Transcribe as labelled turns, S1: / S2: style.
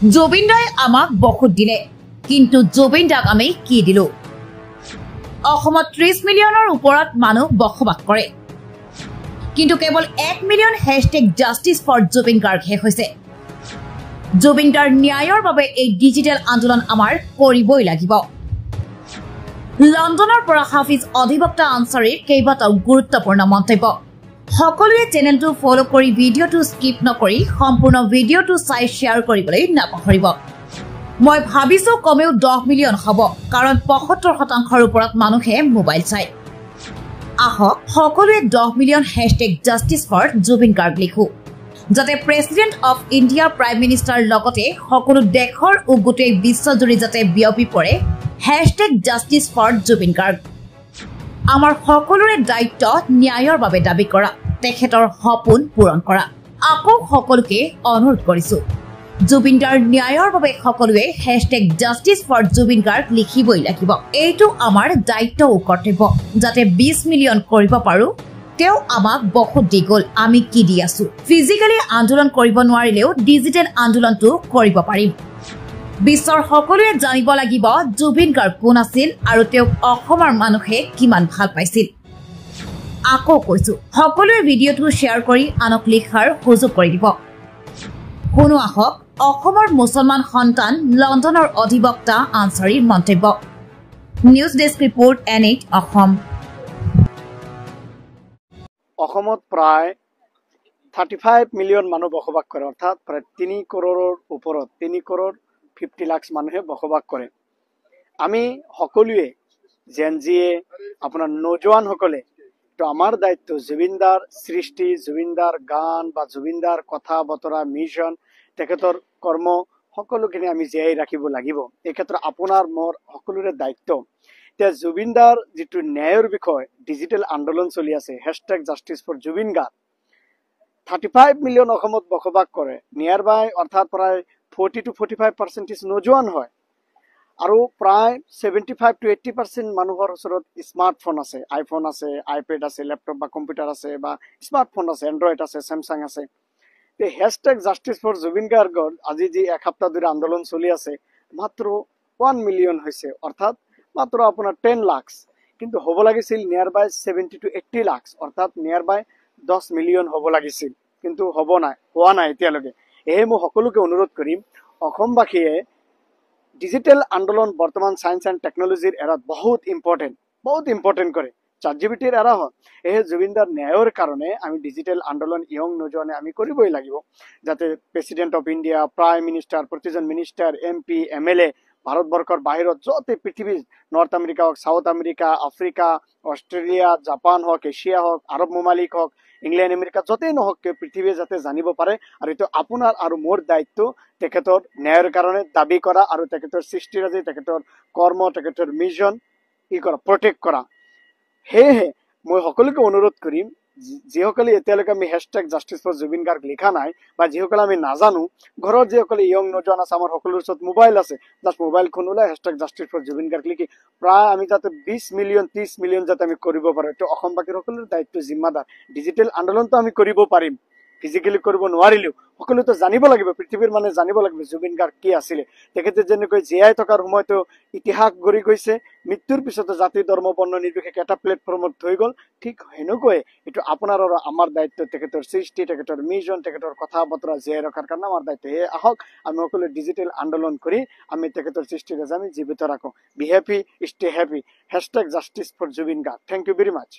S1: জুবিন দাই আমাক বহুত দিলে, কিন্তু জুবিন দাক আমি কি দিলো? অসমত 30 মিলিয়নৰ ওপৰত মানুহ বসবাস কৰে, কিন্তু কেৱল 1 million hashtag justice for Zubeen গাৰ্গহে হৈছে। জুবিন দাৰ ন্যায়ৰ বাবে এই ডিজিটেল আন্দোলন আমাৰ কৰিবই লাগিব। লণ্ডনৰ পৰা হাফিজ অধিবক্তা আনচাৰীৰ কেইবাটাও গুৰুত্বপূৰ্ণ মন্তব্য। সকলোৱে চেনেলটো ফলো কৰি ভিডিঅ'টো স্কিপ নকৰি সম্পূৰ্ণ ভিডিঅ'টো চাই শ্বেয়াৰ কৰিবলৈ নাপাহৰিব। মই ভাবিছো কমেও 10 মিলিয়ন হ'ব, কাৰণ 75% ওপৰত মানুহে মোবাইল চায়। আহক সকলোৱে 10 million hashtag justice for Zubeen Garg লিখো, যাতে president of India prime minister লগতে সকলো দেশৰ ও গোটেই বিশ্বজুৰি যাতে বিয়পি পৰে hashtag justice for Zubeen Garg. আমাৰ সকলোৰে দায়িত্ব ন্যায়ৰ বাবে দাবী কৰা, তেখেতৰ সপোন পূৰণ কৰা। আকৌ সকলোকে অনুৰোধ কৰিছো, জুবিন দাৰ ন্যায়ৰ বাবে সকলোৱে হেশটেগ জাষ্টিছ ফৰ জুবিন গাৰ্গ লিখিবই লাগিব। এইটো আমাৰ দায়িত্ব ও কৰ্তব্য, যাতে 20 মিলিয়ন কৰিব পাৰো। তেওঁ আমাক বহুত দি গ'ল, আমি কি দি আছো? ফিজিকেলি আন্দোলন কৰিব নোৱাৰিলেও ডিজিটেল আন্দোলনটো কৰিব পাৰিম। বিশ্বৰ সকলোৱে জানিব লাগিব জুবিন গাৰ্গ কোন আছিল আৰু তেওঁক অসমৰ মানুহে কিমান ভাল পাইছিল। আকৌ কৈছো, সকলোৱে ভিডিঅ'টো শ্বেয়াৰ কৰি আনক লিখাৰ সুযোগ কৰি দিব। শুনো আহক অসমৰ মুছলমান সন্তান লণ্ডনৰ অধিবক্তা আনচাৰীৰ মন্তব্য। News desk report N8 Assam.
S2: অসমত প্ৰায় 35 মিলিয়ন মানুহ বসবাস কৰে, অৰ্থাৎ প্ৰায় 3 কৰোৰৰ ওপৰত 3 কৰোৰ 50 লাখ মানুহে বসবাস কৰে। আমি সকলোৱে জেনজিয়ে আপোনাৰ নজোৱানসকলে তো আমাৰ দায়িত্ব জুবিনদাৰ সৃষ্টি, জুবিনদাৰ গান বা জুবিনদাৰ কথা বতৰা মিছন, তেখেতৰ কৰ্ম সকলোখিনি আমি জীয়াই ৰাখিব লাগিব। এই ক্ষেত্ৰত আপোনাৰ মোৰ সকলোৰে দায়িত্ব। এতিয়া জুবিনদাৰ যিটো ন্যায়ৰ বিষয় ডিজিটেল আন্দোলন চলি আছে hashtag justice for Zubeen Garg. 35 million অসমত বসবাস কৰে, নিয়াৰ বাই অৰ্থাৎ প্ৰায় 40 to 45% নজোৱান হয়, আৰু প্ৰায় 75 to 80% মানুহৰ ওচৰত স্মাৰ্টফোন আছে, আইফোন আছে, আইপেড আছে, লেপটপ বা কম্পিউটাৰ আছে বা স্মাৰ্টফোন আছে, এণ্ড্ৰইড আছে, চেমচাং আছে। হেশটেগ জাষ্টিছ ফৰ জুবিন গাৰ্গৰ আজি যি এসপ্তাহ ধৰি আন্দোলন চলি আছে মাত্ৰ 1 মিলিয়ন হৈছে, অৰ্থাৎ মাত্ৰ আপোনাৰ 10 লাখ, কিন্তু হ'ব লাগিছিল নিয়াৰ বাই 70 to 80 লাখ, অৰ্থাৎ নিয়াৰ বাই 10 মিলিয়ন হ'ব লাগিছিল, কিন্তু হোৱা নাই এতিয়ালৈকে। এয়ে মই সকলোকে অনুৰোধ কৰিম, অসমবাসীয়ে ডিজিটেল আন্দোলন বৰ্তমান সায়েন্স এণ্ড টেকনলজিৰ এৰাত বহুত ইম্পৰ্টেণ্ট কৰে। ChatGPTৰ এৰা হ'ল। এয়ে জুবিনদাৰ ন্যায়ৰ কাৰণে আমি ডিজিটেল আন্দোলন ইয়ং নজোৱানে আমি কৰিবই লাগিব, যাতে president of India, prime minister, প্ৰতিজন মিনিষ্টাৰ, MP, MLA ভাৰতবৰ্ষৰ বাহিৰত য'তে পৃথিৱীৰ নৰ্থ আমেৰিকা হওক, south America, Africa, Australia, Japan হওক, এছিয়া হওক, আৰৱ মামালিক হওক, ইংলেণ্ড, আমেৰিকা য'তেই নহওক কিয় পৃথিৱীয়ে যাতে জানিব পাৰে। আৰু এইটো আপোনাৰ আৰু মোৰ দায়িত্ব তেখেতৰ ন্যায়ৰ কাৰণে দাবী কৰা আৰু তেখেতৰ সৃষ্টিৰাজি, তেখেতৰ কৰ্ম, তেখেতৰ মিছন প্ৰটেক্ট কৰা। সেয়েহে মই সকলোকে অনুৰোধ কৰিম, যিসকলে এতিয়ালৈকে আমি হেশটেগ জাষ্টিছ ফৰ জুবিন গাৰ্গ লিখা নাই বা যিসকলে আমি নাজানো, ঘৰত যিসকলে ইয়ং নজোৱান আছে, আমাৰ সকলোৰ ওচৰত মোবাইল আছে, জাষ্ট মোবাইলখন ওলাই হেশটেগ জাষ্টিছ ফৰ জুবিন গাৰ্গ লিখি প্ৰায় আমি যাতে 20 মিলিয়ন 30 মিলিয়ন যাতে আমি কৰিব পাৰোঁ। এইটো অসমবাসীৰ সকলোৰে দায়িত্ব, জিম্মাদাৰ। ডিজিটেল আন্দোলনটো আমি কৰিব পাৰিম, ফিজিকেলি কৰিব নোৱাৰিলেও সকলোতো জানিব লাগিব, পৃথিৱীৰ মানে জানিব লাগিব জুবিন গাৰ্গ কি আছিলে। তেখেতে যেনেকৈ জীয়াই থকাৰ সময়তো ইতিহাস গঢ়ি গৈছে, মৃত্যুৰ পিছতো জাতি ধৰ্ম বৰ্ণ নিৰ্বিশেষে এটা প্লেটফৰ্মত থৈ গ'ল, ঠিক সেনেকৈ এইটো আপোনাৰ আৰু আমাৰ দায়িত্ব। তেখেতৰ সৃষ্টি, তেখেতৰ মিছন, তেখেতৰ কথা বতৰা জীয়াই ৰখাৰ কাৰণে আমাৰ দায়িত্ব। সেয়ে আহক আমি সকলোৱে ডিজিটেল আন্দোলন কৰি আমি তেখেতৰ সৃষ্টিৰাজি আমি জীৱিত ৰাখোঁ। Be happy, stay happy, hashtag justice for Zubeen Garg. Thank you very much.